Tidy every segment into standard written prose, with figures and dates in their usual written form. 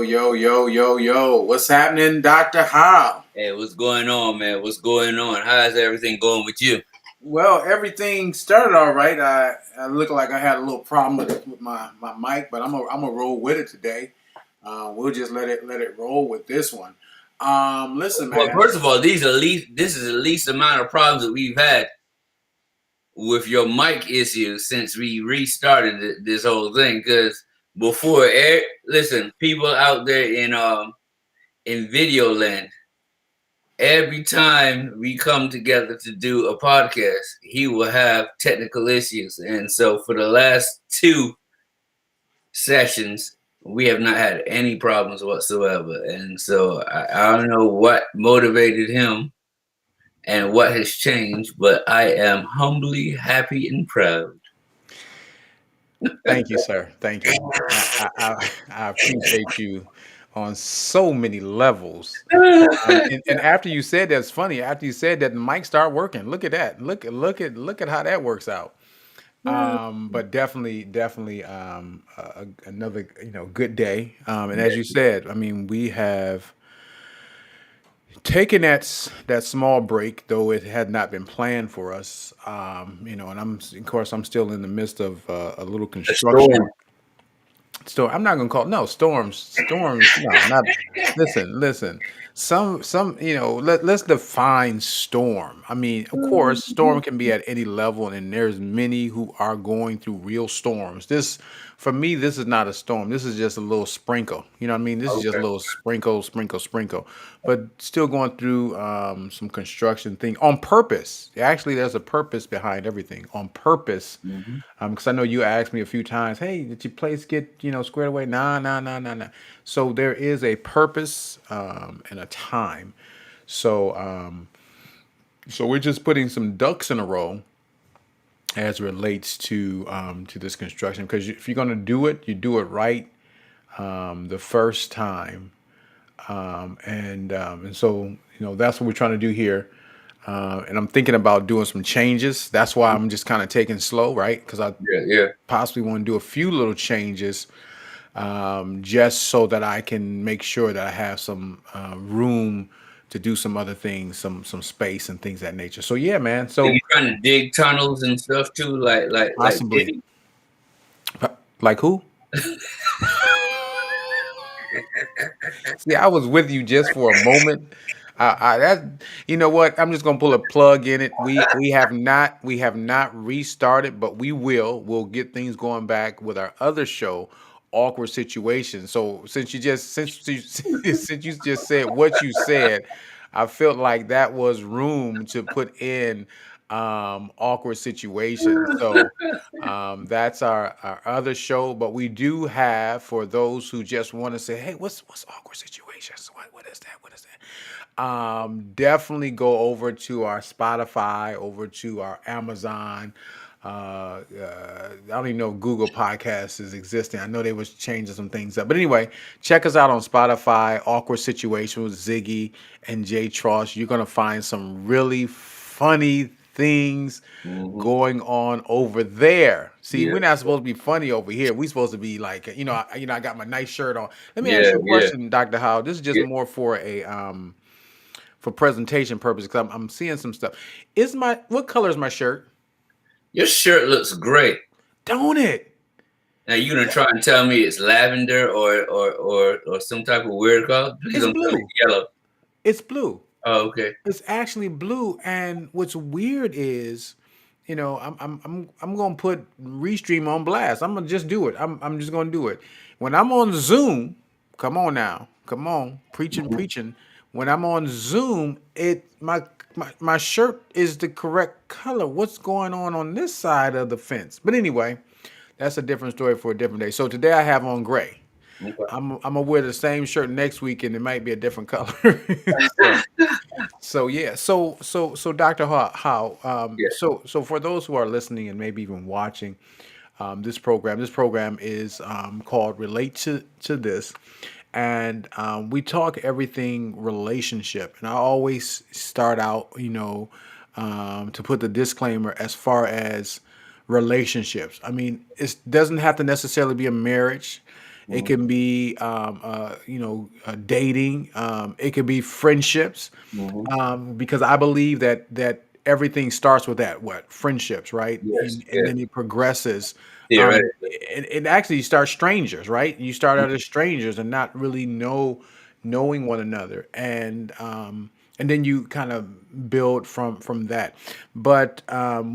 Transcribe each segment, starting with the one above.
Yo. What's happening, Dr. Howe? Hey, what's going on, man? What's going on? How's everything going with you? Well, everything started all right. I look like I had a little problem with my mic, but I'm a roll with it today. We'll just let it roll with this one. Listen, Well, man. first of all, this is the least amount of problems that we've had with your mic issues since we restarted this whole thing. Because before, listen, people out there in video land, every time we come together to do a podcast, he will have technical issues, and so for the last two sessions, we have not had any problems whatsoever. And so I don't know what motivated him and what has changed, but I am humbly happy and proud. Thank you, sir. Thank you. I appreciate you on so many levels. And after you said that's funny. After you said that, the mic start working. Look at that. Look at how that works out. But definitely another good day. And as you said, I mean, we have taking that small break, though it had not been planned for us. And I'm still in the midst of a little A storm. construction. So I'm not gonna call no storms. No, not. Listen. Some. Let's define storm. I mean, of course, storm can be at any level, and there's many who are going through real storms. For me, this is not a storm. This is just a little sprinkle. You know what I mean? This is just a Okay. little sprinkle, but still going through some construction thing on purpose. Actually, there's a purpose behind everything on purpose. Mhm. Because I know you asked me a few times, hey, did your place get squared away? Nah. So there is a purpose and a time. So so we're just putting some ducks in a row as it relates to this construction. Because if you're gonna do it, you do it right the first time. And so that's what we're trying to do here. And I'm thinking about doing some changes. That's why I'm just kind of taking slow, right? Because I Yeah. possibly want to do a few little changes just so that I can make sure that I have some room to do some other things, some space and things of that nature. So yeah, man. Are you So trying to dig tunnels and stuff too, like possibly, Diddy? like who? See, I was with you just for a moment. That you know what? I'm just gonna pull a plug in it. We have not restarted, but we will. We'll get things going back with our other show, Awkward Situations. So since you just said what you said, I felt like that was room to put in awkward situations. So that's our other show, but we do have for those who just want to say, "Hey, what's awkward situations? What is that? What is that?" Definitely go over to our Spotify, over to our Amazon. I don't even know if Google Podcasts is existing. I know they was changing some things up, but anyway, check us out on Spotify. Awkward Situation with Ziggy and Jay Tross. You're gonna find some really funny things Mhm. going on over there. See, Yeah, we're not supposed to be funny over here. We're supposed to be like, I got my nice shirt on. Let me ask yeah, you a yeah, question, Dr. Howe. This is just yeah. more for a for presentation purposes because I'm seeing some stuff. What color is my shirt? Your shirt looks great. Don't it? Now you gonna try and tell me it's lavender or some type of weird color? Please It's don't tell me blue. it's yellow. It's blue. Oh, okay. It's actually blue. And what's weird is, I'm gonna put Restream on blast. I'm gonna just do it. I'm just gonna do it. When I'm on Zoom, come on now, come on, Mhm. preaching. When I'm on Zoom, my shirt is the correct color. What's going on this side of the fence? But anyway, that's a different story for a different day. So today I have on gray. Okay. I'm gonna wear the same shirt next week, and it might be a different color. so so yeah, so Dr. How Yeah. so for those who are listening and maybe even watching this program is called Relate to This, and we talk everything relationship. And I always start out, to put the disclaimer as far as relationships. I mean, it doesn't have to necessarily be a marriage. It can be, dating. It can be friendships, Mhm. because I believe that everything starts with that, what friendships, right? Yes, And yes. then it progresses. Theoretically. It actually starts strangers, right? You start out as strangers and not really knowing one another, and then you kind of build from that. But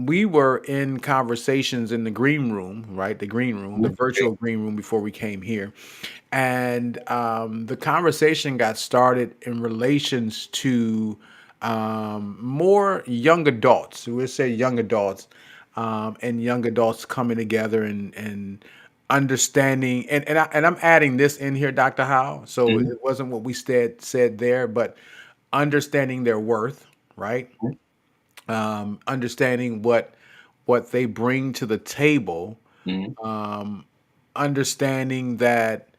we were in conversations in the green room, right? The green room, the Mhm. virtual green room before we came here, and the conversation got started in relations to more young adults. We'll say young adults, and young adults coming together and understanding. And I'm adding this in here, Dr. Howe. So Mhm. it wasn't what we said there, but understanding their worth, right? Understanding what they bring to the table, Mhm. um, understanding that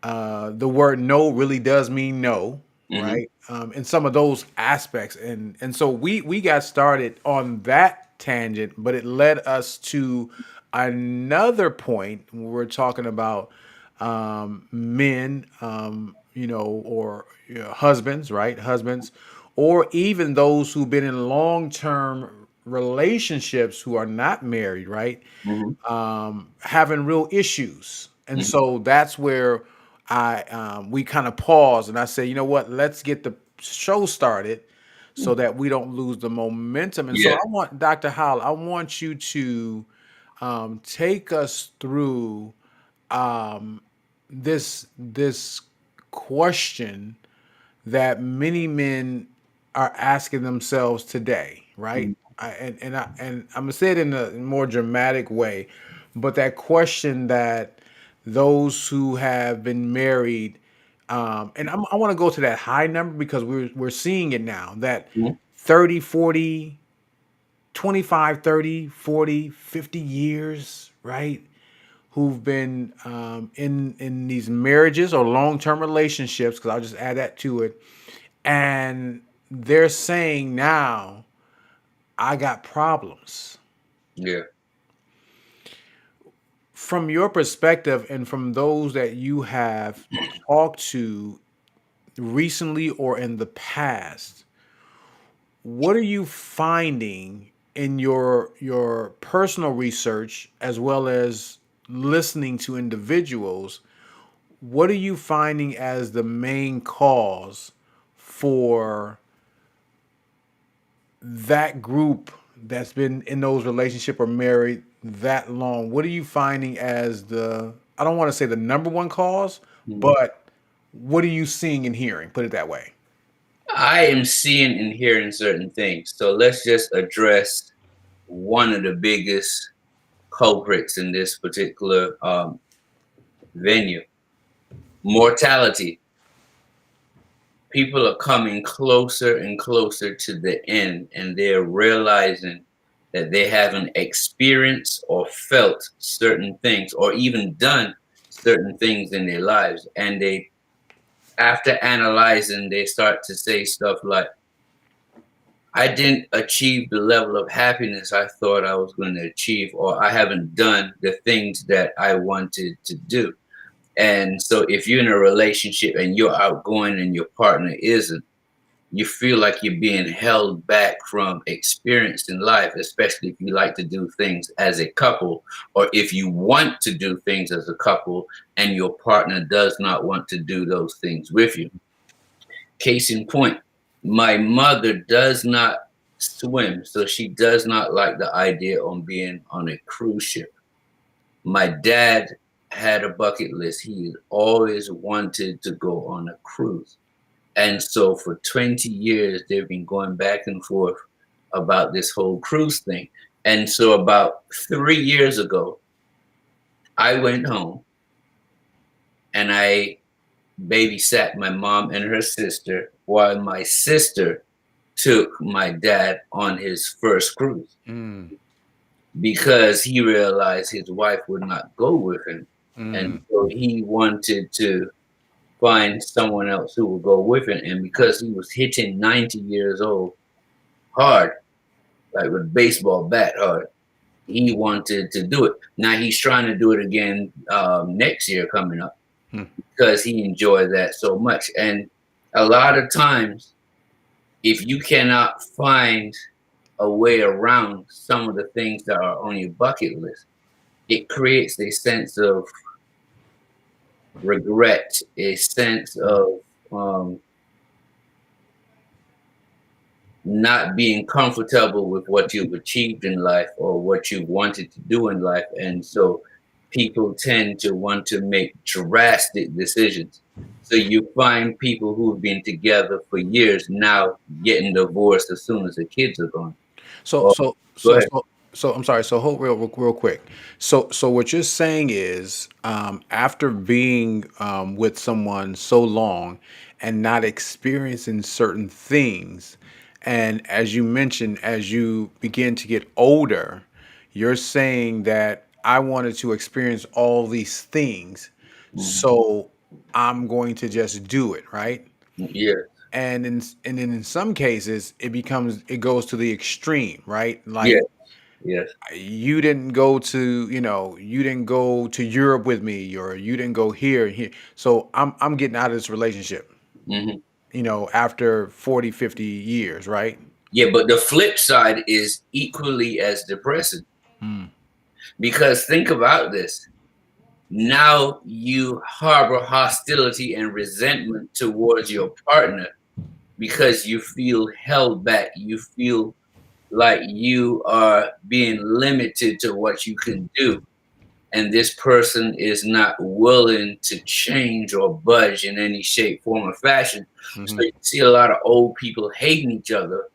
the word no really does mean no, Mhm. right? And some of those aspects, and so we got started on that tangent, but it led us to another point where we're talking about men, or husbands, right? Husbands, or even those who've been in long term relationships who are not married, right? Mhm. Having real issues. And Mhm. so that's where I we kind of pause and I say, you know what, let's get the show started so that we don't lose the momentum. And so Yeah. I want Dr. Howell, I want you to take us through this question that many men are asking themselves today, right? Mhm. And I'm gonna say it in a more dramatic way, but that question that those who have been married, I want to go to that high number because we're seeing it now that Mhm. 30, 40, 25, 30, 40, 50 years, right? Who've been in these marriages or long term relationships, because I'll just add that to it, and they're saying now, I got problems. Yeah. From your perspective and from those that you have talked to recently or in the past, what are you finding in your personal research as well as listening to individuals? What are you finding as the main cause for that group that's been in those relationship or married that long? What are you finding as the, I don't want to say the number one cause, Mhm. but what are you seeing and hearing? Put it that way. I am seeing and hearing certain things. So let's just address one of the biggest culprits in this particular venue: mortality. People are coming closer and closer to the end, and they're realizing that they haven't experienced or felt certain things or even done certain things in their lives. And they, after analyzing, they start to say stuff like, I didn't achieve the level of happiness I thought I was going to achieve, or I haven't done the things that I wanted to do. And so, if you're in a relationship and you're outgoing and your partner isn't, you feel like you're being held back from experiencing life, especially if you like to do things as a couple, or if you want to do things as a couple and your partner does not want to do those things with you. Case in point, my mother does not swim, so she does not like the idea on being on a cruise ship. My dad had a bucket list. He had always wanted to go on a cruise. And so for 20 years, they've been going back and forth about this whole cruise thing. And so about 3 years ago, I went home and I babysat my mom and her sister while my sister took my dad on his first cruise Mm, because he realized his wife would not go with him. And mm, so he wanted to find someone else who would go with him. And because he was hitting 90 years old hard, like with a baseball bat hard, he wanted to do it. Now he's trying to do it again next year coming up. Hmm. because he enjoyed that so much. And a lot of times, if you cannot find a way around some of the things that are on your bucket list, it creates a sense of regret, a sense of um, not being comfortable with what you've achieved in life or what you wanted to do in life. And so people tend to want to make drastic decisions. So you find people who've been together for years now getting divorced as soon as the kids are gone. So Oh, so go so ahead. so so I'm sorry. So hold real quick. So what you're saying is, after being with someone so long and not experiencing certain things, and as you mentioned, as you begin to get older, you're saying that I wanted to experience all these things, Mhm. so I'm going to just do it, right? Yeah, And then in some cases it goes to the extreme, right? yeah, Like, yes. you didn't go to Europe with me, or you didn't go here and here, so I'm getting out of this relationship, Hmm. after 40, 50 years, right? Yeah, but the flip side is equally as depressing Hmm. because think about this. Now you harbor hostility and resentment towards your partner because you feel held back. You feel like you are being limited to what you can do. And this person is not willing to change or budge in any shape, form, or fashion. So Hmm. you see a lot of old people hating each other,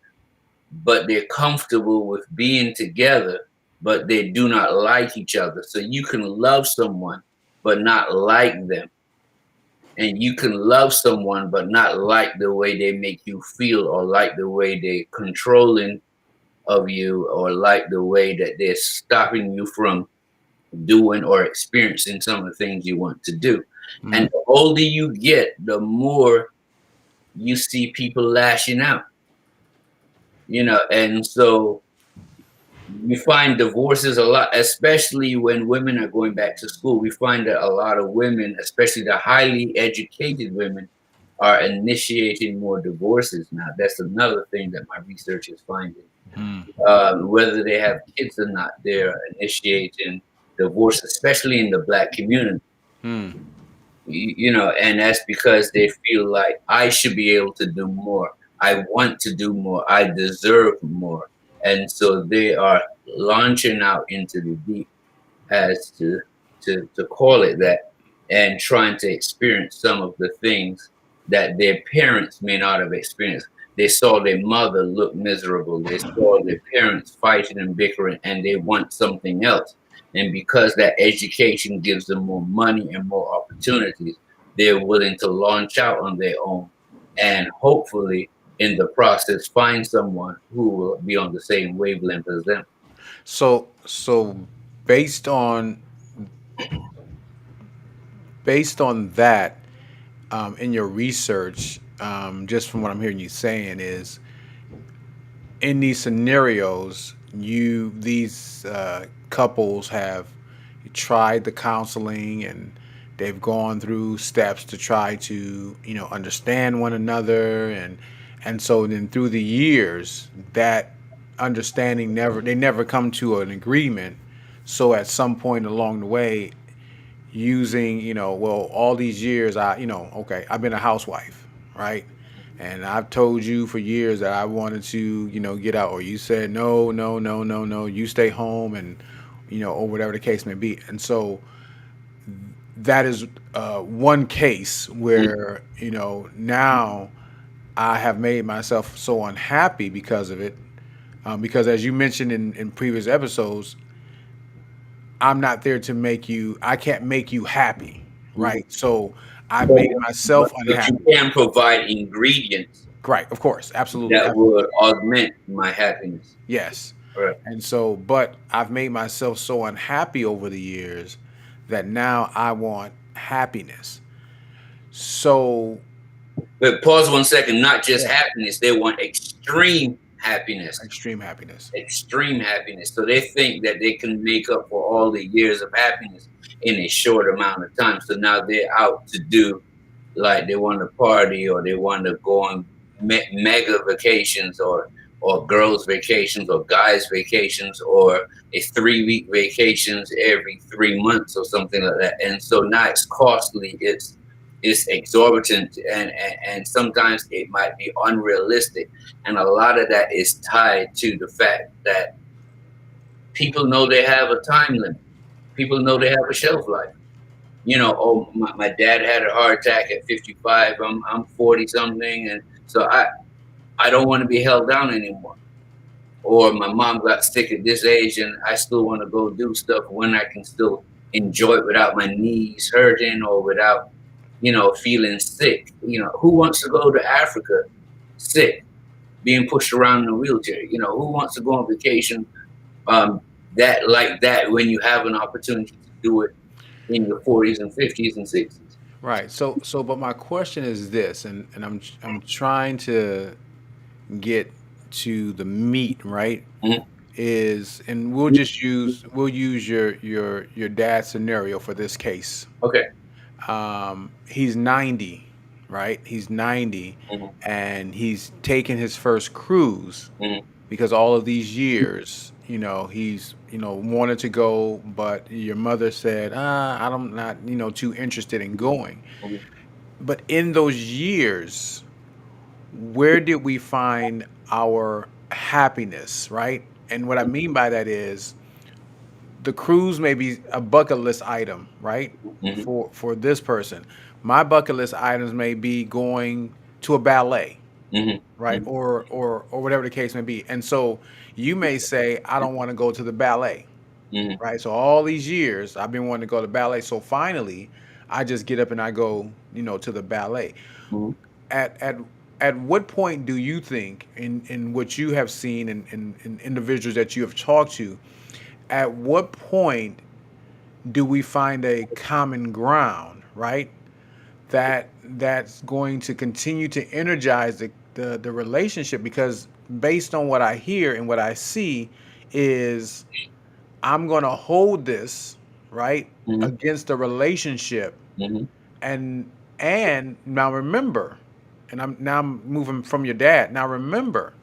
but they're comfortable with being together, but they do not like each other. So you can love someone, but not like them. And you can love someone, but not like the way they make you feel, or like the way they're controlling of you, or like the way that they're stopping you from doing or experiencing some of the things you want to do. Hmm. And the older you get, the more you see people lashing out, and so we find divorces a lot, especially when women are going back to school. We find that a lot of women, especially the highly educated women, are initiating more divorces now. That's another thing that my research is finding. Hmm. Whether they have kids or not, they're initiating divorce, especially in the Black community. Hmm. And that's because they feel like I should be able to do more. I want to do more. I deserve more. And so they are launching out into the deep, as to call it that, and trying to experience some of the things that their parents may not have experienced. They saw their mother look miserable. They saw their parents fighting and bickering, and they want something else. And because that education gives them more money and more opportunities, they're willing to launch out on their own and hopefully, in the process, find someone who will be on the same wavelength as them. So based on based on that, in your research, just from what I'm hearing you saying, is in these scenarios, these couples have tried the counseling, and they've gone through steps to try to understand one another, and so then through the years, that understanding never come to an agreement. So at some point along the way, using, well, all these years, okay, I've been a housewife, right? And I've told you for years that I wanted to, get out, or you said no, no, no, no, no, you stay home, and or whatever the case may be. And so that is one case where, now I have made myself so unhappy because of it. Because as you mentioned in previous episodes, I'm not there to make you, I can't make you happy, Mhm. right? So I've But, made myself but you unhappy. can provide ingredients Right, of course, absolutely, that absolutely. would augment my happiness. Yes. Right. And so, but I've made myself so unhappy over the years that now I want happiness. So, But pause 1 second, not just yeah, happiness, they want extreme happiness. extreme happiness. Extreme happiness. So they think that they can make up for all the years of happiness in a short amount of time. So now they're out to do, like, they want to party, or they want to go on mega vacations, or girls vacations, or guys vacations, or a 3-week vacations every 3 months or something like that. And so now it's costly, it's exorbitant, and sometimes it might be unrealistic. And a lot of that is tied to the fact that people know they have a time limit. People know they have a shelf life. Oh, my dad had a heart attack at 55. I'm 40 something, and so I don't want to be held down anymore. Or my mom got sick at this age, and I still want to go do stuff when I can still enjoy it without my knees hurting, or without feeling sick. Who wants to go to Africa sick, being pushed around in a wheelchair? Who wants to go on vacation that when you have an opportunity to do it in your 40s and 50s and 60s? Right. But my question is this, and I'm trying to get to the meat, right? Mhm. Is, and we'll use your dad's scenario for this case. Okay. He's 90, right? He's 90, Mhm. and he's taking his first cruise Mhm. because all of these years, he's wanted to go, but your mother said, I'm not too interested in going. Mhm. But in those years, where did we find our happiness, right? And what I mean by that is the cruise may be a bucket list item, right? Mhm. For this person. My bucket list items may be going to a ballet, Mhm. right? Mhm. Or whatever the case may be. And so you may say, I don't want to go to the ballet, Mhm. right? So all these years I've been wanting to go to ballet. So finally I just get up and I go, to the ballet. Mhm. At what point do you think, in what you have seen, in individuals that you have talked to, at what point do we find a common ground, right? That's going to continue to energize the relationship, because based on what I hear and what I see is I'm going to hold this, right, Mhm. against the relationship. Mhm. And now remember, and I'm moving from your dad. Now remember,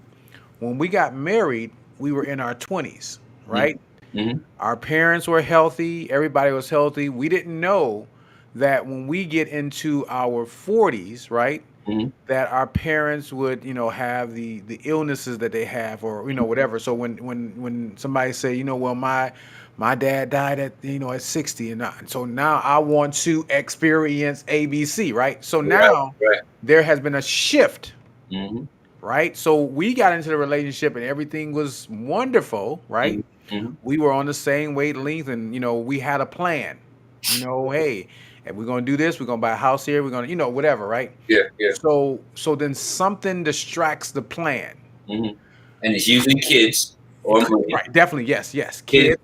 when we got married, we were in our 20s, Mhm. right? Mhm. Our parents were healthy, everybody was healthy. We didn't know that when we get into our 40s, right, Mhm. that our parents would, have the illnesses that they have, or whatever. So when somebody say, well, my dad died at 60, and so now I want to experience ABC, right? So Right. now Right. there has been a shift, Mhm. right? So we got into the relationship and everything was wonderful, right? Mhm. Mhm. We were on the same wavelength, and we had a plan. Hey, if we're gonna do this, we're gonna buy a house here, we're gonna, whatever, right? Yeah. Yeah. So then something distracts the plan. Mhm. And it's usually kids or money. Right, definitely, yes, Kids, kids.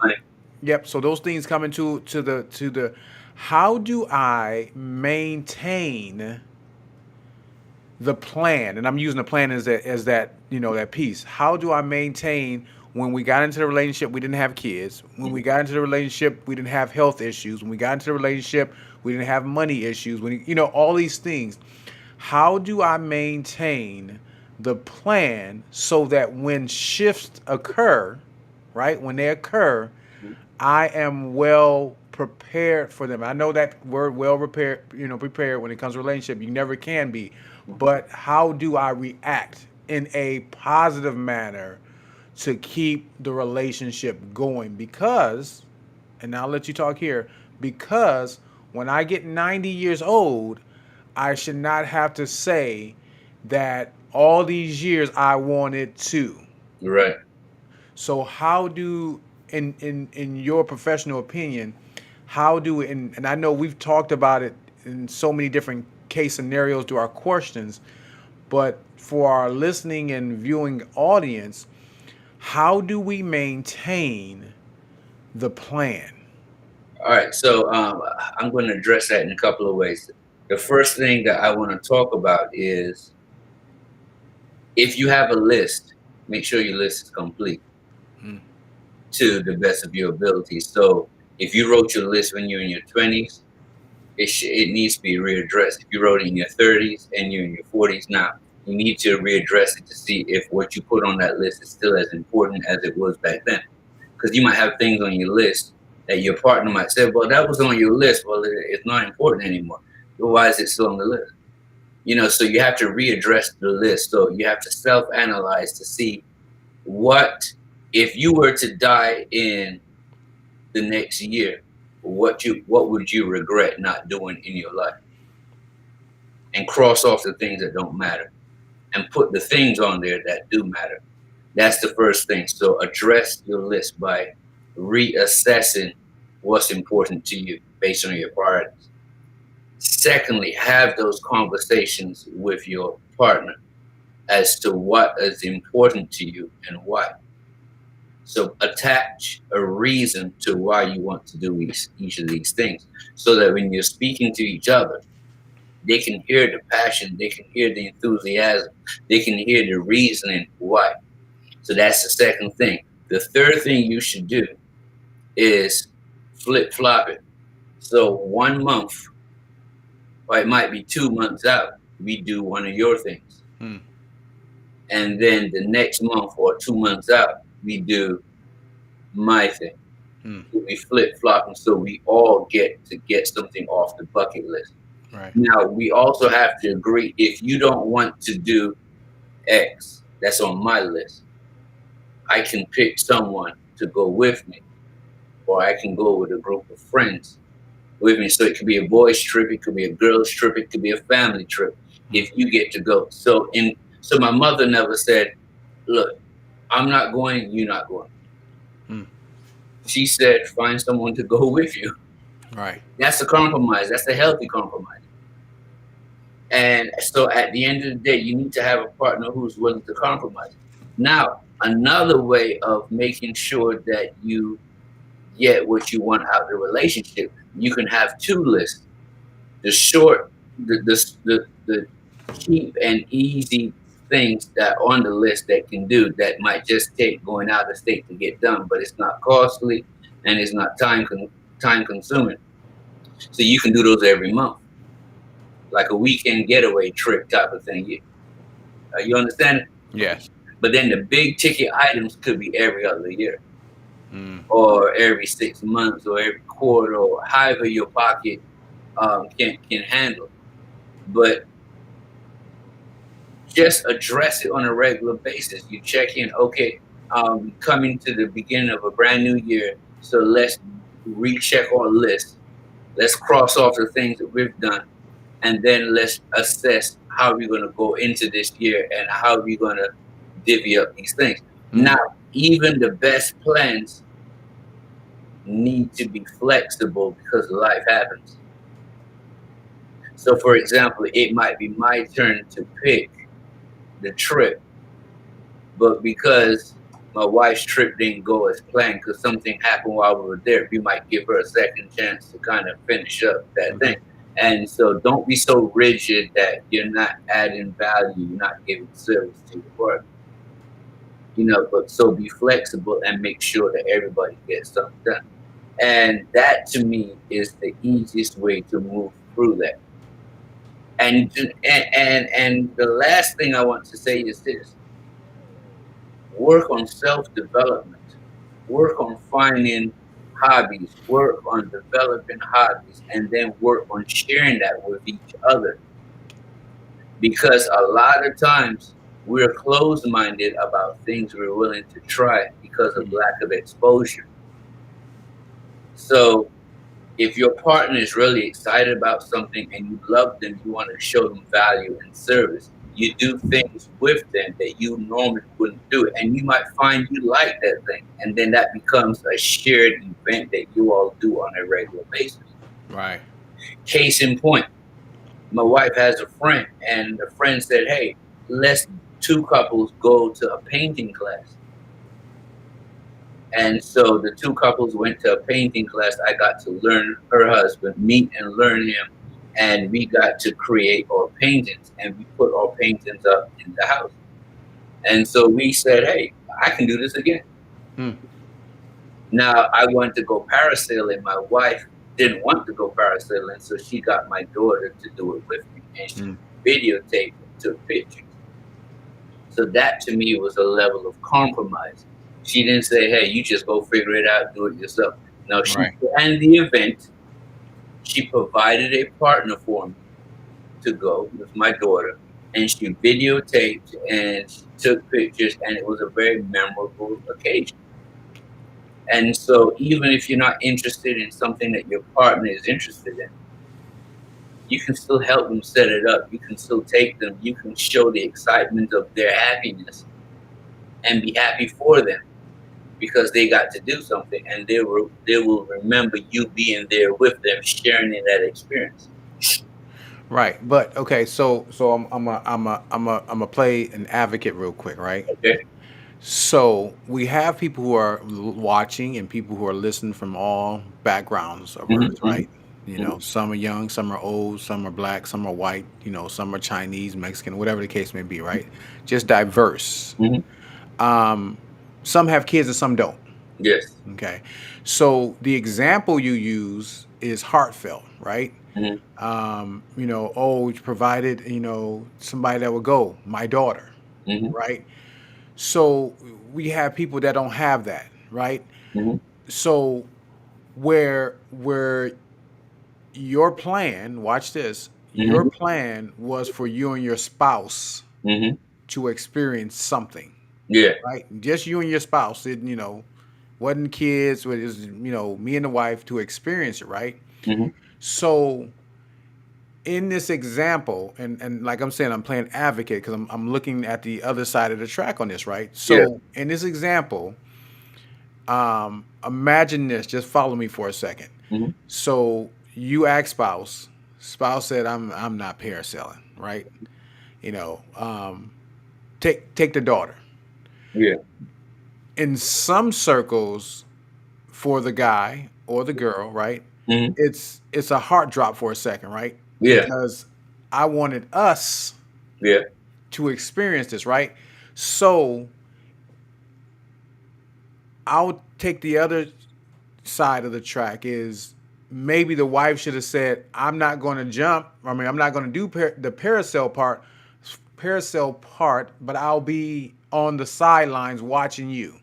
money. Yep. So those things come into to the. How do I maintain the plan? And I'm using the plan as that that piece. How do I maintain, when we got into the relationship we didn't have kids, when we Mhm. got into the relationship we didn't have health issues, when we got into the relationship we didn't have money issues, when all these things. How do I maintain the plan so that when shifts occur, right, when they occur, Mhm. I am well prepared for them? I know that word, well prepared, prepared, when it comes to relationship, you never can be. But how do I react in a positive manner to keep the relationship going? Because, and I'll let you talk here, because when I get 90 years old, I should not have to say that all these years I wanted to. Right. So how do, in your professional opinion, how do, and I know we've talked about it in so many different case scenarios through our questions, but for our listening and viewing audience, how do we maintain the plan? All right. So I'm going to address that in a couple of ways. The first thing that I want to talk about is, if you have a list, make sure your list is complete Mm. to the best of your ability. So If you wrote your list when you're in your 20s, it needs to be readdressed. If you wrote it in your 30s and you're in your 40s now, you need to readdress it to see if what you put on that list is still as important as it was back then. Because you might have things on your list that your partner might say, well, that was on your list. Well, it's not important anymore. Well, why is it still on the list? You know, so you have to readdress the list. So you have to self-analyze to see what, if you were to die in the next year, what would you regret not doing in your life? And cross off the things that don't matter and put the things on there that do matter. That's the first thing. So address your list by reassessing what's important to you based on your priorities. Secondly, have those conversations with your partner as to what is important to you and why. So attach a reason to why you want to do each of these things, so that when you're speaking to each other, they can hear the passion, they can hear the enthusiasm, they can hear the reasoning why. So that's the second thing. The third thing you should do is flip-flop it. So 1 month, or it might be 2 months out, we do one of your things. And then the next month or 2 months out, we do my thing. We flip-flop them so we all get something off the bucket list. Right. Now, we also have to agree, if you don't want to do X, that's on my list, I can pick someone to go with me, or I can go with a group of friends with me. So it could be a boys' trip, it could be a girls' trip, it could be a family trip if you get to go. So my mother never said, look, I'm not going, you're not going. She said, find someone to go with you. Right. That's a compromise. That's a healthy compromise. And so at the end of the day, you need to have a partner who's willing to compromise. Now, another way of making sure that you get what you want out of the relationship, you can have two lists. The short, the cheap and easy things that are on the list that can do, that might just take going out of state to get done, but it's not costly and it's not time consuming. So you can do those every month, like a weekend getaway trip type of thing. You understand? Yes. But then the big ticket items could be every other year, or every 6 months, or every quarter, or however your pocket can handle. But just address it on a regular basis. You check in, okay, coming to the beginning of a brand new year, so let's recheck our list. Let's cross off the things that we've done, and then let's assess how we're going to go into this year and how we're going to divvy up these things. Now, even the best plans need to be flexible because life happens. So, for example, it might be my turn to pick the trip, but because my wife's trip didn't go as planned because something happened while we were there, we might give her a second chance to kind of finish up that thing. And so don't be so rigid that you're not adding value, you're not giving service to your partner. You know, but so be flexible and make sure that everybody gets something done. And that to me is the easiest way to move through that. And the last thing I want to say is this: work on self-development, work on finding hobbies, work on developing hobbies, and then work on sharing that with each other. Because a lot of times we're closed-minded about things we're willing to try because of lack of exposure. So if your partner is really excited about something and you love them, you want to show them value and service, you do things with them that you normally wouldn't do. And you might find you like that thing. And then that becomes a shared event that you all do on a regular basis. Right. Case in point, my wife has a friend, and the friend said, hey, let's two couples go to a painting class. And so the two couples went to a painting class. I got to learn her husband, meet and learn him. And we got to create our paintings, and we put our paintings up in the house. And so we said, hey, I can do this again. Now I wanted to go parasailing. My wife didn't want to go parasailing, so she got my daughter to do it with me, and she Mm. videotaped and took pictures. So that to me was a level of compromise. She didn't say, "Hey, you just go figure it out, do it yourself." No, she Right. planned the event. She provided a partner for me to go with my daughter, and she videotaped and she took pictures, and it was a very memorable occasion. And so, even if you're not interested in something that your partner is interested in, you can still help them set it up. You can still take them. You can show the excitement of their happiness and be happy for them because they got to do something, and they will remember you being there with them, sharing in that experience. Right. But okay, so I'm a play an advocate real quick, right? Okay. So we have people who are watching and people who are listening from all backgrounds of Hmm. Earth, right? You Hmm. know, some are young, some are old, some are black, some are white, some are Chinese, Mexican, whatever the case may be, right? Just diverse. Hmm. Um, some have kids and some don't. Yes. Okay. So the example you use is heartfelt, right? Hmm. Oh, you provided, somebody that would go, my daughter, Hmm. right? So we have people that don't have that, right? Hmm. So where your plan, watch this, your Hmm. plan was for you and your spouse Hmm. to experience something, Yeah. right? Just you and your spouse. Wasn't kids, it was, me and the wife to experience it, right? Hmm. So in this example, and like I'm saying, I'm playing advocate because I'm looking at the other side of the track on this, right? Yeah. So in this example, imagine this, just follow me for a second. Hmm. So you ask spouse said, I'm not parasailing, right? You know, take the daughter. Yeah. In some circles, for the guy or the girl, right? Hmm. It's a heart drop for a second, right? Yeah. Because I wanted us Yeah. to experience this, right? So I'll take the other side of the track is maybe the wife should have said, I'm not going to jump. I mean, I'm not going to do the parasail part, but I'll be on the sidelines watching you,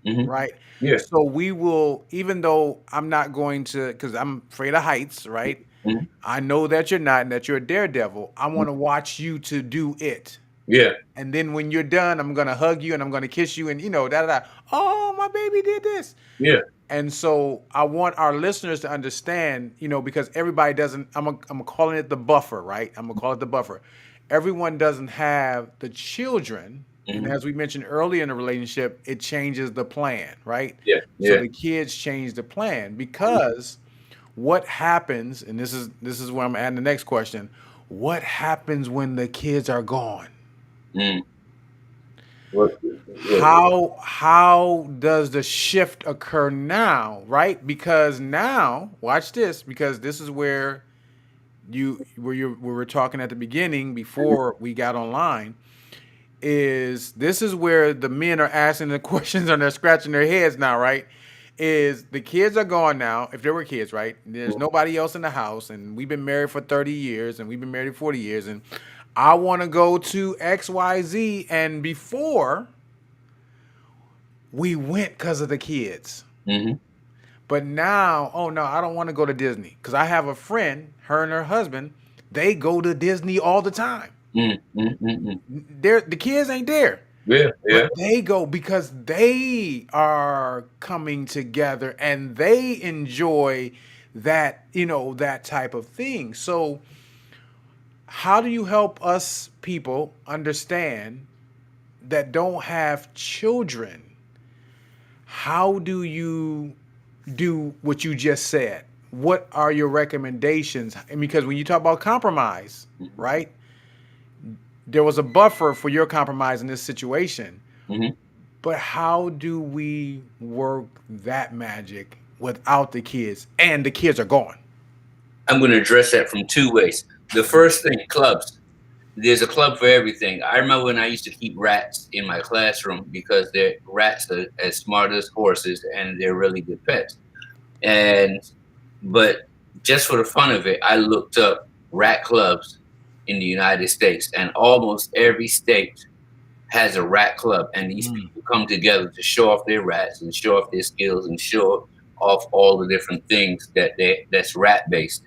Hmm. right? Yeah. So we will, even though I'm not going to, because I'm afraid of heights, right? Hmm. I know that you're not and that you're a daredevil. I want to watch you to do it. Yeah. And then when you're done, I'm gonna hug you and I'm gonna kiss you and da da da. Oh, my baby did this. Yeah. And so I want our listeners to understand, because everybody doesn't. I'm calling it the buffer, right? I'm gonna call it the buffer. Everyone doesn't have the children, and Hmm. as we mentioned earlier in the relationship, it changes the plan, right? Yeah. So Yeah. the kids change the plan because what happens, and this is where I'm adding the next question. What happens when the kids are gone? Mm. What? What? How does the shift occur now, right? Because now, watch this, because this is where we were talking at the beginning before we got online, is this is where the men are asking the questions and they're scratching their heads now, right? Is the kids are gone now, if there were kids, right? There's nobody else in the house, and we've been married for 30 years and we've been married 40 years, and I want to go to XYZ, and before we went because of the kids. Hmm. But now, oh no, I don't want to go to Disney because I have a friend, her and her husband, they go to Disney all the time. Mm. Mm. Mm. The kids ain't there, Yeah. but Yeah. they go because they are coming together and they enjoy that type of thing. So, how do you help us people understand that don't have children? How do you do what you just said? What are your recommendations? And because when you talk about compromise, Hmm. right? There was a buffer for your compromise in this situation. Hmm. But how do we work that magic without the kids? And the kids are gone. I'm going to address that from two ways. The first thing, clubs. there's a club for everything. I remember when I used to keep rats in my classroom because they're rats are as smart as horses and they're really good pets. And but just for the fun of it, I looked up rat clubs in the United States, and almost every state has a rat club, and these people come together to show off their rats and show off their skills and show off all the different things that's rat based.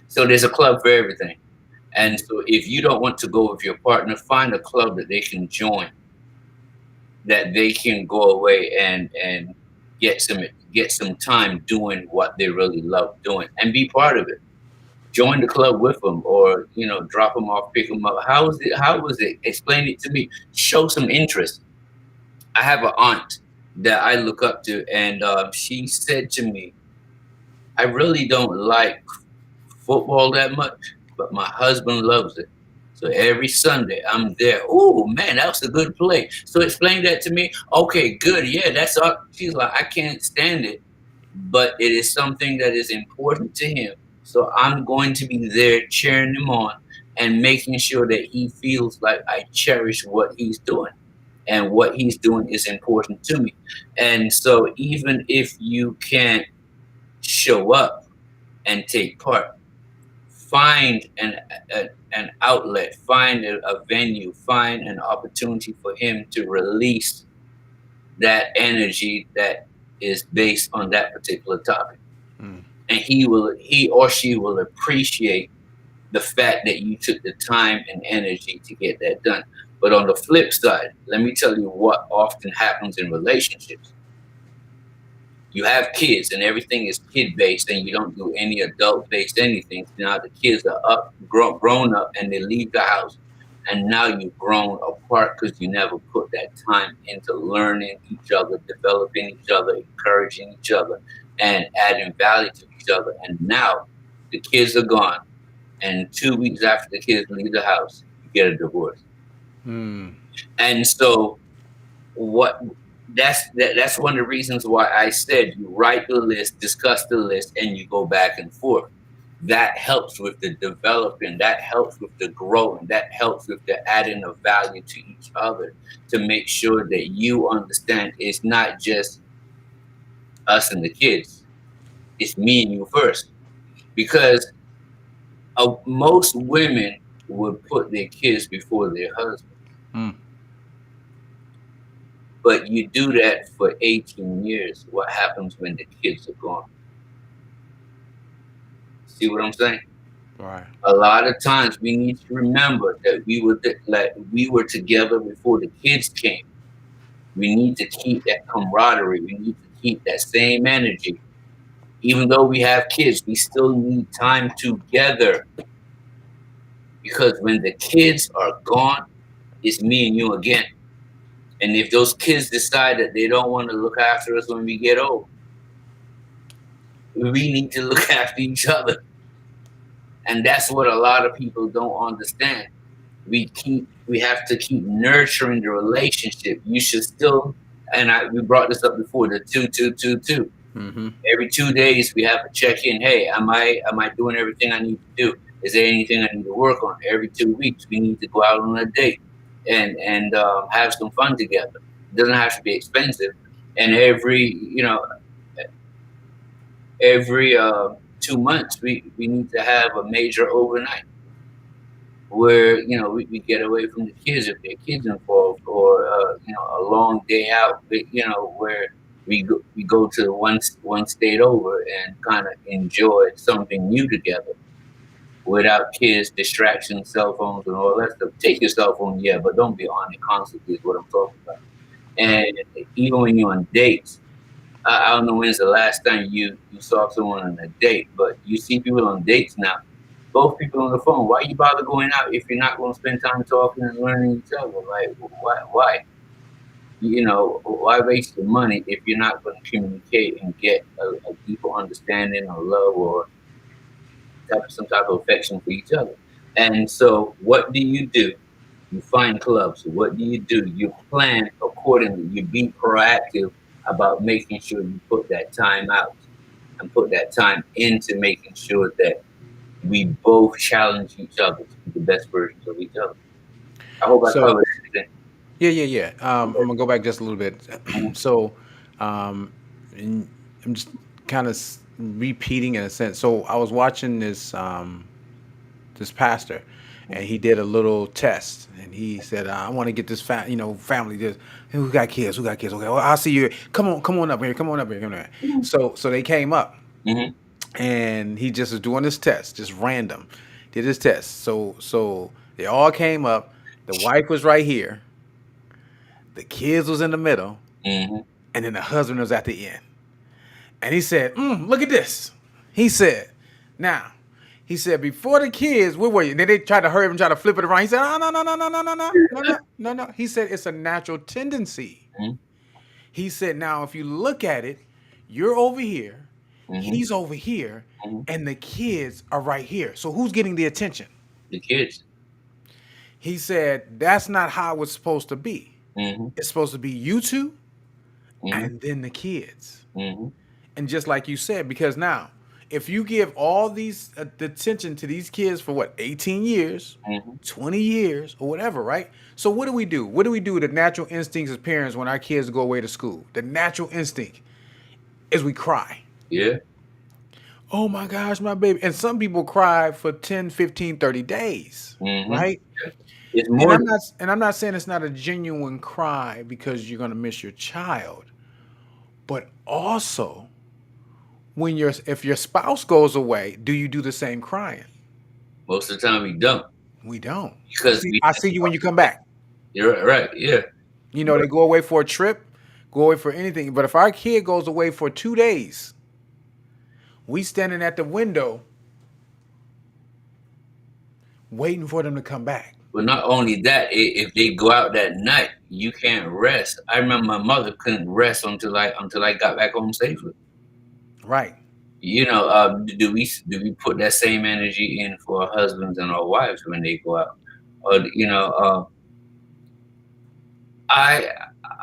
So there's a club for everything. And so if you don't want to go with your partner, find a club that they can join, that they can go away and get some time doing what they really love doing and be part of it. Join the club with them, or drop them off, pick them up. How was it? How was it? Explain it to me. Show some interest. I have an aunt that I look up to, and she said to me, "I really don't like football that much, but my husband loves it. So every Sunday I'm there. Oh man, that was a good play. So explain that to me. Okay, good. Yeah, that's all." She's like, "I can't stand it, but it is something that is important to him. So I'm going to be there cheering him on and making sure that he feels like I cherish what he's doing. And what he's doing is important to me." And so even if you can't show up and take part, find an outlet, find a venue, find an opportunity for him to release that energy that is based on that particular topic. And he or she will appreciate the fact that you took the time and energy to get that done. But on the flip side, let me tell you what often happens in relationships. You have kids and everything is kid based, and you don't do any adult based anything. Now the kids are grown up, and they leave the house, and now you've grown apart because you never put that time into learning each other, developing each other, encouraging each other, and adding value to each other. And now the kids are gone, and 2 weeks after the kids leave the house, you get a divorce. And so that's one of the reasons why I said you write the list, discuss the list, and you go back and forth. That helps with the developing, that helps with the growing, that helps with the adding of value to each other, to make sure that you understand it's not just us and the kids, it's me and you first. Because most women would put their kids before their husband. But you do that for 18 years. What happens when the kids are gone? See what I'm saying? Right. A lot of times we need to remember that we were together before the kids came. We need to keep that camaraderie. We need to keep that same energy. Even though we have kids, we still need time together. Because when the kids are gone, it's me and you again. And if those kids decide that they don't want to look after us when we get old, we need to look after each other. And that's what a lot of people don't understand. We have to keep nurturing the relationship. You should still, and we brought this up before, the 2-2-2-2. Every 2 days we have to check in. Hey, am I doing everything I need to do? Is there anything I need to work on? Every 2 weeks we need to go out on a date and have some fun together. It doesn't have to be expensive. And every 2 months we need to have a major overnight where we get away from the kids if there are kids involved, or a long day out, where we go to one state over and kind of enjoy something new together without kids, distractions, cell phones, and all that stuff. Take your cell phone, yeah, but don't be on it constantly is what I'm talking about. And even when you're on dates, I don't know when's the last time you saw someone on a date, but you see people on dates now. Both people on the phone. Why you bother going out if you're not going to spend time talking and learning each other? Like, why? Why waste your money if you're not going to communicate and get a deeper understanding or love or some type of affection for each other? And so what do? You find clubs. What do? You plan accordingly. You be proactive about making sure you put that time out and put that time into making sure that we both challenge each other to be the best versions of each other. I hope I So covered everything. yeah. I'm gonna go back just a little bit. Mhm, So, um, and I'm just kind of repeating in a sense. So I was watching this pastor, and he did a little test, and he said, "I want to get this family. This who got kids? Who got kids? Okay, well, I'll see you. Come on up here. Come on up here. Come on up here." mhm, So they came up, mhm, and he just was doing this test, just random, did his test. So they all came up. The wife was right here. The kids was in the middle, mhm. and then the husband was at the end. And he said, "Look at this." He said, "Now." He said, "Before the kids, where were you?" And then they tried to hurry up and try to flip it around. He said, "Oh, no, no, no, no, no, no, no, no, no, no, no." He said, "It's a natural tendency." Mhm, He said, "Now, if you look at it, you're over here, mhm, he's over here, mhm. and the kids are right here. So who's getting the attention?" The kids. He said, "That's not how it's supposed to be. Mhm, It's supposed to be you two mhm, and then the kids." mhm, And just like you said, because now, if you give all these the attention to these kids for what, 18 years, mhm. 20 years, or whatever, right? So what do we do? What do we do with the natural instincts as parents when our kids go away to school? The natural instinct is we cry. Yeah. Oh my gosh, my baby. And some people cry for 10, 15, 30 days, Mhm. right? It's And more. I'm not saying it's not a genuine cry because you're going to miss your child, but also when if your spouse goes away, do you do the same crying? Most of the time we don't We don't. because we. I see you when you come back. You're right. Yeah. They go away for a trip, go away for anything. But if our kid goes away for 2 days, we standing at the window waiting for them to come back. But not only that, if they go out that night, you can't rest. I remember my mother couldn't rest until I got back home safely. Right. Do we put that same energy in for our husbands and our wives when they go out? Or I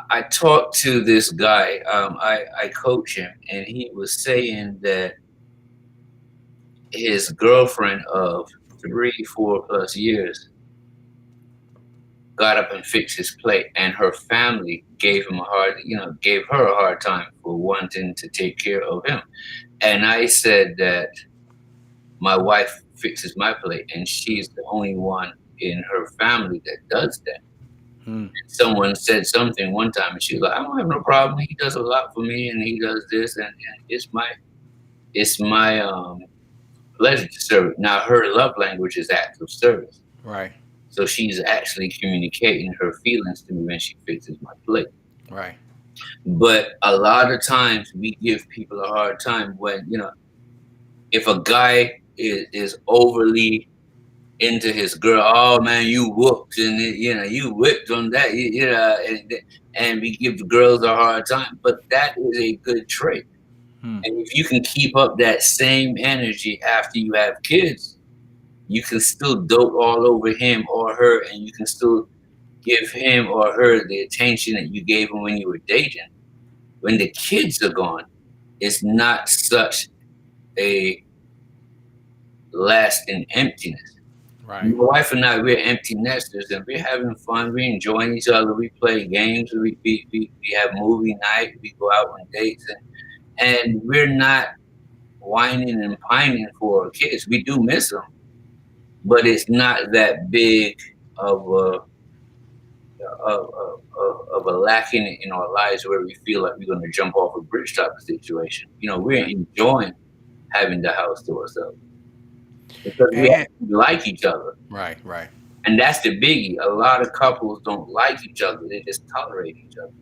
I talked to this guy. I coach him, and he was saying that his girlfriend of 3, 4 plus years got up and fixed his plate, and her family gave her a hard time for wanting to take care of him. And I said that my wife fixes my plate, and she's the only one in her family that does that. Hmm. Someone said something one time, and she was like, "I don't have no problem. He does a lot for me, and he does this, and it's my pleasure to serve." Now, her love language is acts of service. Right. So she's actually communicating her feelings to me when she fixes my plate. Right. But a lot of times we give people a hard time when, if a guy is overly into his girl, oh man, you whooped and you whipped on that, and we give the girls a hard time. But that is a good trait. Hmm. And if you can keep up that same energy after you have kids, you can still dote all over him or her, and you can still give him or her the attention that you gave him when you were dating. When the kids are gone, it's not such a lasting emptiness. My Right. wife and I, we're empty nesters, and we're having fun. We're enjoying each other. We play games. We have movie night. We go out on dates, and we're not whining and pining for our kids. We do miss them, but it's not that big of a lacking in our lives where we feel like we're going to jump off a bridge type of situation. We're enjoying having the house to ourselves because we And actually like each other. right. Right. And that's the biggie. A lot of couples don't like each other. They just tolerate each other.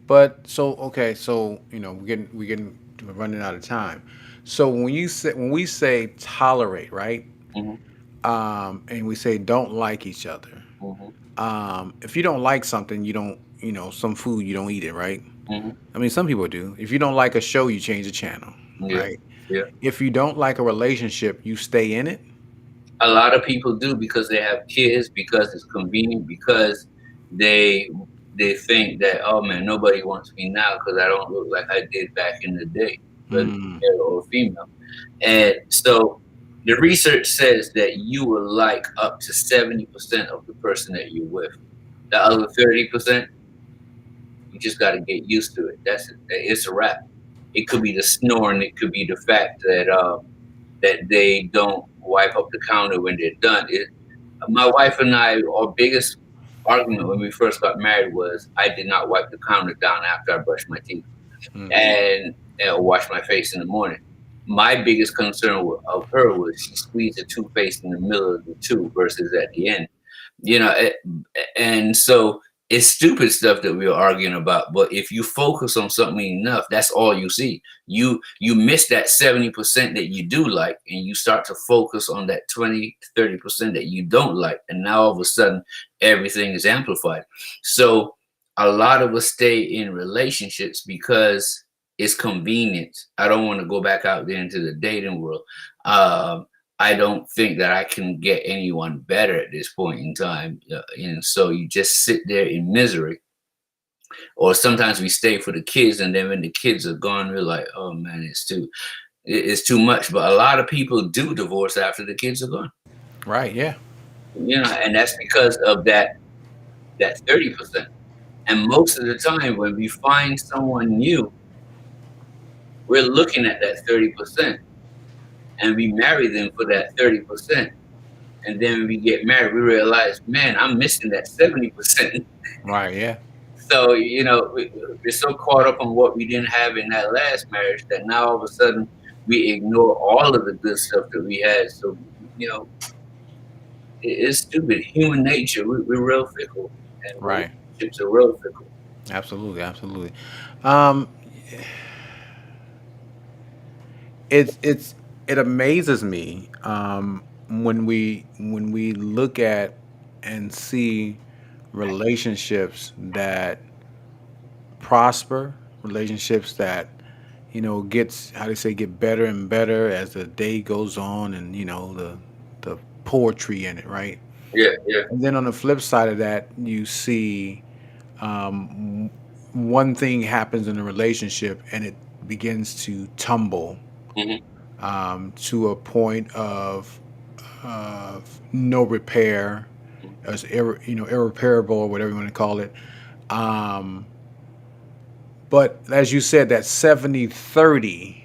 But so okay, so we're running out of time. So when we say tolerate, right? Hmm. And we say don't like each other. Hmm. If you don't like something, you don't, some food, you don't eat it, right? Hmm. I mean, some people do. If you don't like a show, you change the channel, Yeah. right? Yeah. If you don't like a relationship, you stay in it. A lot of people do because they have kids, because it's convenient, because they they think that, oh man, nobody wants me now because I don't look like I did back in the day, whether Mm, male or female. And so The research says that you will like up to 70% of the person that you're with. The other 30%, you just got to get used to it. It's a wrap. It could be the snoring. It could be the fact that they don't wipe up the counter when they're done. My wife and I, our biggest argument when we first got married was I did not wipe the counter down after I brushed my teeth and wash my face in the morning. My biggest concern of her was she squeezed the toothpaste in the middle of the tube versus at the end. You know, and so it's stupid stuff that we're arguing about. But if you focus on something enough, that's all you see. You miss that 70% that you do like, and you start to focus on that 20 to 30% that you don't like, and now all of a sudden everything is amplified. So a lot of us stay in relationships because it's convenient. I don't want to go back out there into the dating world. I don't think that I can get anyone better at this point in time. And so you just sit there in misery. Or sometimes we stay for the kids, and then when the kids are gone, we're like, oh man, it's too much. But a lot of people do divorce after the kids are gone. Right. Yeah. And that's because of that 30%. And most of the time when we find someone new, we're looking at that 30%, and we marry them for that 30%. And then when we get married, we realize, man, I'm missing that 70%. Right. Yeah. So, we're so caught up on what we didn't have in that last marriage that now all of a sudden we ignore all of the good stuff that we had. So, it's stupid. Human nature, we're real fickle. And Right. relationships are real fickle. Absolutely. Absolutely. Um, it amazes me when we look at and see relationships that prosper, relationships that gets, how they say, get better and better as the day goes on, and the poetry in it, right? Yeah, yeah. And then on the flip side of that, you see um, one thing happens in a relationship and it begins to tumble Hmm. to a point of no repair, as irreparable, or whatever you want to call it. Um, but as you said, that 70/30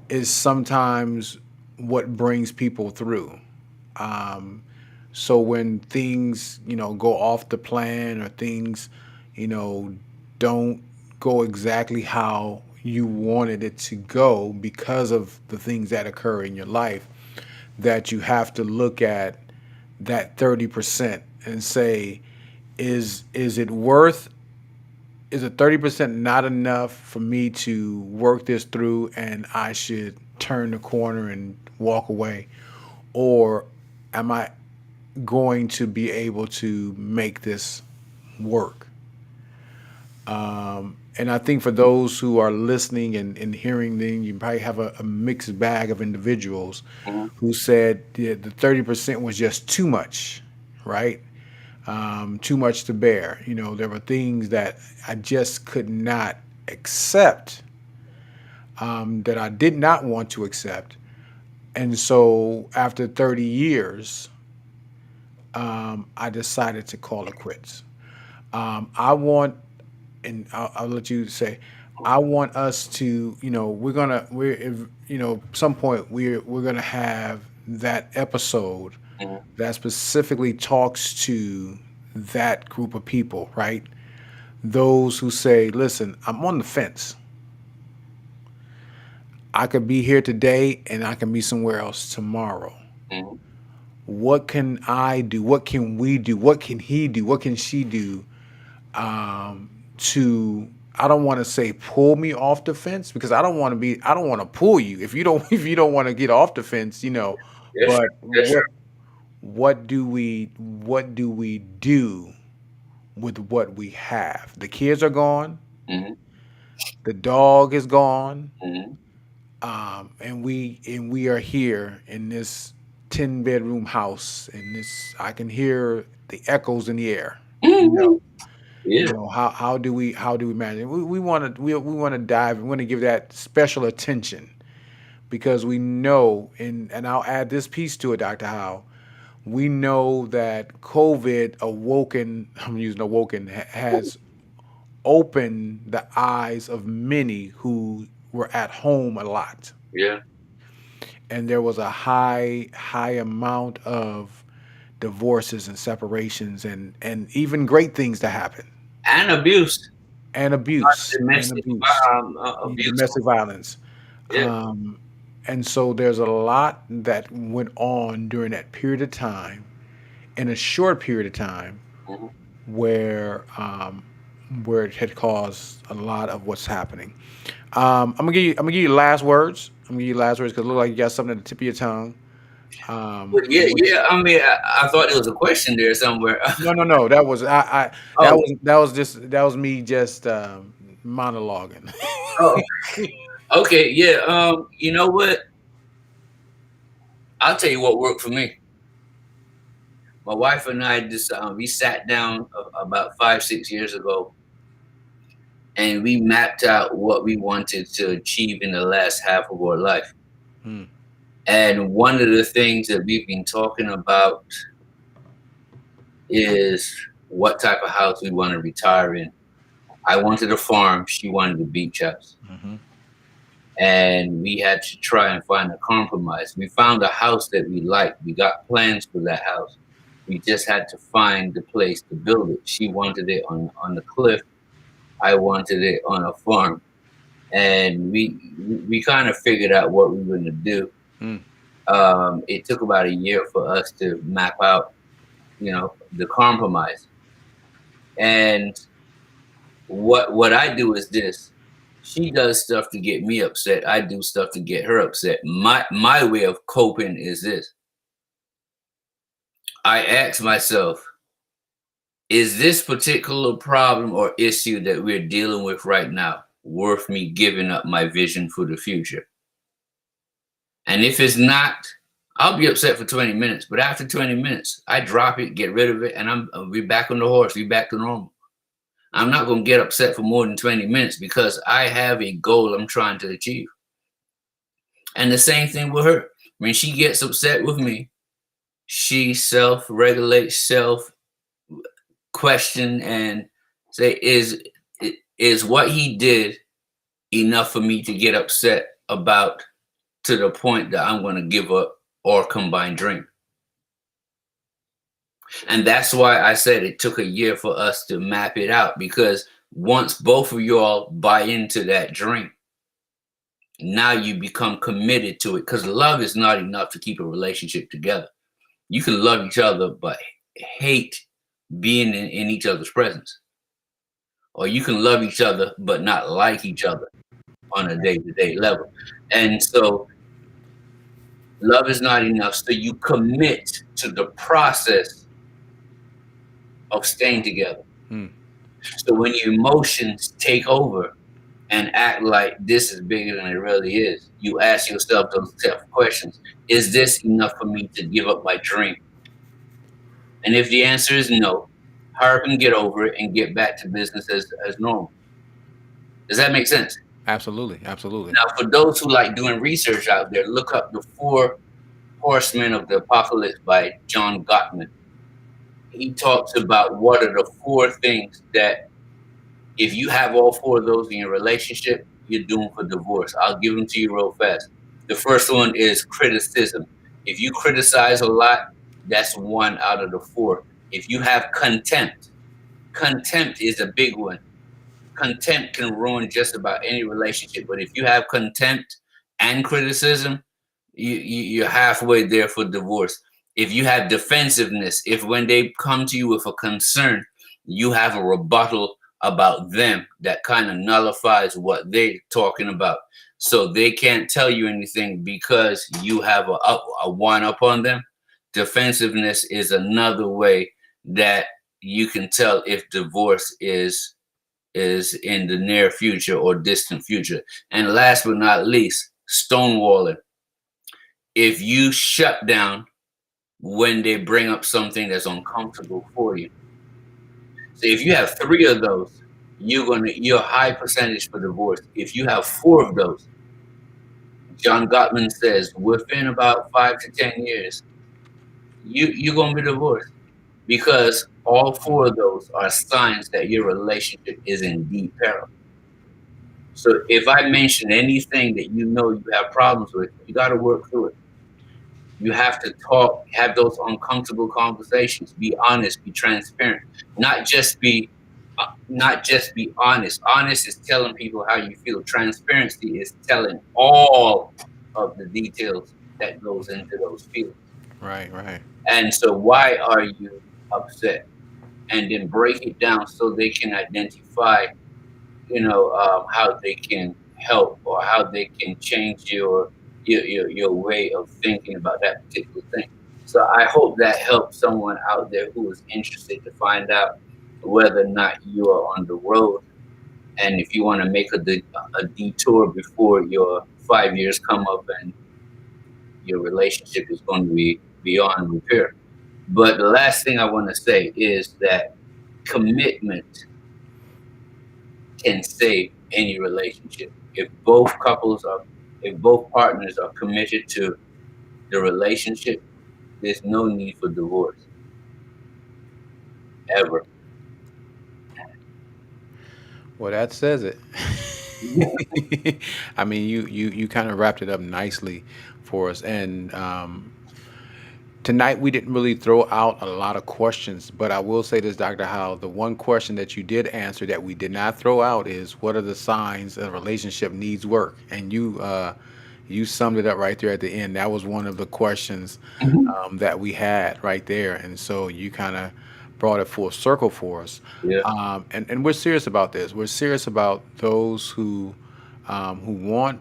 is sometimes what brings people through. Um, so when things, go off the plan, or things, you know, don't go exactly how you wanted it to go because of the things that occur in your life, that you have to look at that 30% and say, is it worth, is it 30% not enough for me to work this through and I should turn the corner and walk away? Or am I going to be able to make this work? And I think for those who are listening and hearing, then you probably have a mixed bag of individuals Hmm. who said, yeah, the 30% was just too much, right? Too much to bear. There were things that I just could not accept, that I did not want to accept. And so after 30 years, I decided to call it quits. I want, and I'll let you say, I want us to, we're, if, some point we're gonna have that episode Hmm. that specifically talks to that group of people, right? Those who say, listen, I'm on the fence. I could be here today and I can be somewhere else tomorrow. Hmm. What can I do? What can we do? What can he do? What can she do, to, I don't want to say pull me off the fence, because I don't want to pull you if you don't if you don't want to get off the fence, Yes, sir. but Yes, sir. what do we do with what we have? The kids are gone, Hmm. the dog is gone, Hmm. and we are here in this 10-bedroom house, and this, I can hear the echoes in the air. You Hmm. know, Yeah. how do we manage it? We want to dive. We want to give that special attention, because we know, and I'll add this piece to it, Dr. Howe. We know that COVID awoken, I'm using awoken, has opened the eyes of many who were at home a lot. Yeah. And there was a high amount of divorces and separations and even great things to happen. And abuse, And abuse. And domestic abuse. abuse. Domestic violence. Yeah. And so there's a lot that went on during that period of time, in a short period of time, Mhm. where it had caused a lot of what's happening. I'm gonna give you last words. I'm gonna give you last words because it look like you got something at the tip of your tongue. But yeah, What- yeah. I mean, I thought there was a question there somewhere. no. That was Oh, that was me just monologuing. oh, okay, yeah. You know what? I'll tell you what worked for me. My wife and I just we sat down about 5, 6 years ago, and we mapped out what we wanted to achieve in the last half of our life. Hmm. And one of the things that we've been talking about is what type of house we want to retire in. I wanted a farm. She wanted a beach house. Mhm. And we had to try and find a compromise. We found a house that we liked. We got plans for that house. We just had to find the place to build it. She wanted it on the cliff. I wanted it on a farm. And we kind of figured out what we were going to do. Hmm. It took about a year for us to map out, the compromise. And what I do is this. She does stuff to get me upset. I do stuff to get her upset. My way of coping is this. I ask myself, is this particular problem or issue that we're dealing with right now worth me giving up my vision for the future? And if it's not, I'll be upset for 20 minutes. But after 20 minutes, I drop it, get rid of it, and I'll be back on the horse, be back to normal. I'm not going to get upset for more than 20 minutes because I have a goal I'm trying to achieve. And the same thing with her. When she gets upset with me, she self-regulates, self-question, and say, is what he did enough for me to get upset about to the point that I'm going to give up or combine drink? And that's why I said it took a year for us to map it out, because once both of y'all buy into that drink, now you become committed to it, because love is not enough to keep a relationship together. You can love each other, but hate being in each other's presence. Or you can love each other, but not like each other on a day-to-day level. And so love is not enough. So you commit to the process of staying together. Hmm. So when your emotions take over and act like this is bigger than it really is, you ask yourself those tough questions. Is this enough for me to give up my dream? And if the answer is no, hurry up and get over it and get back to business as normal. Does that make sense? Absolutely. Absolutely. Now, for those who like doing research out there, look up The 4 Horsemen of the Apocalypse by John Gottman. He talks about what are the 4 things that if you have all 4 of those in your relationship, you're doomed for divorce. I'll give them to you real fast. The first one is criticism. If you criticize a lot, that's 1 out of the 4. If you have contempt is a big one. Contempt can ruin just about any relationship. But if you have contempt and criticism, you're halfway there for divorce. If you have defensiveness, if when they come to you with a concern, you have a rebuttal about them that kind of nullifies what they're talking about. So they can't tell you anything because you have a one up on them. Defensiveness is another way that you can tell if divorce is in the near future or distant future. And last but not least, stonewalling. If you shut down when they bring up something that's uncomfortable for you. So if you have 3 of those, you're a high percentage for divorce. If you have 4 of those, John Gottman says within about 5 to 10 years, you're gonna be divorced, because all four of those are signs that your relationship is in deep peril. So if I mention anything that you know you have problems with, you got to work through it. You have to talk, have those uncomfortable conversations. Be honest, be transparent. Not just be honest. Honest is telling people how you feel. Transparency is telling all of the details that goes into those feelings. Right, right. And so, why are you upset? And then break it down so they can identify, how they can help, or how they can change your way of thinking about that particular thing. So I hope that helps someone out there who is interested to find out whether or not you are on the road, and if you want to make a detour before your 5 years come up and your relationship is going to be beyond repair. But the last thing I want to say is that commitment can save any relationship. If both partners are committed to the relationship, there's no need for divorce. Ever. Well, that says it. I mean, you kind of wrapped it up nicely for us. And tonight we didn't really throw out a lot of questions, but I will say this, Dr. Howell, the one question that you did answer that we did not throw out is, what are the signs a relationship needs work? And you summed it up right there at the end. That was one of the questions that we had right there. And so you kind of brought it full circle for us. Yeah. And we're serious about this. We're serious about those who want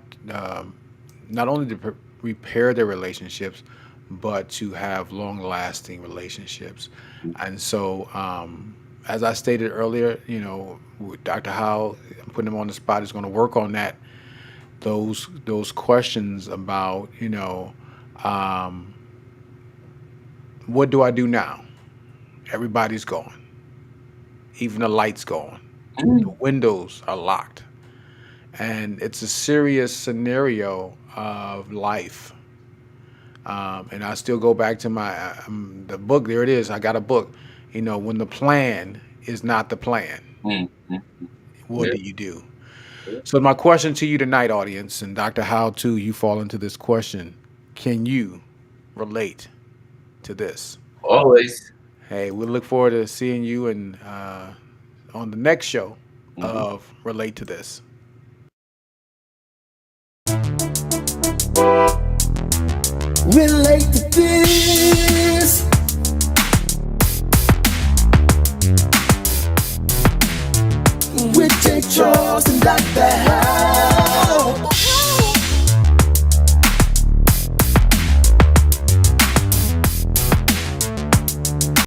not only to repair their relationships, but to have long-lasting relationships. And so, as I stated earlier, Dr. Howell, I'm putting him on the spot, is going to work on that. Those questions about, what do I do now? Everybody's gone. Even the light's gone. The windows are locked. And it's a serious scenario of life. And I still go back to my the book. There it is. I got a book. When the plan is not the plan, what do you do? So my question to you tonight, audience, and Dr. Howell too, you fall into this question. Can you relate to this? Always. Hey, we look forward to seeing you and on the next show of Relate to This. Relate to this. With Jay Charles and Dr. Howell.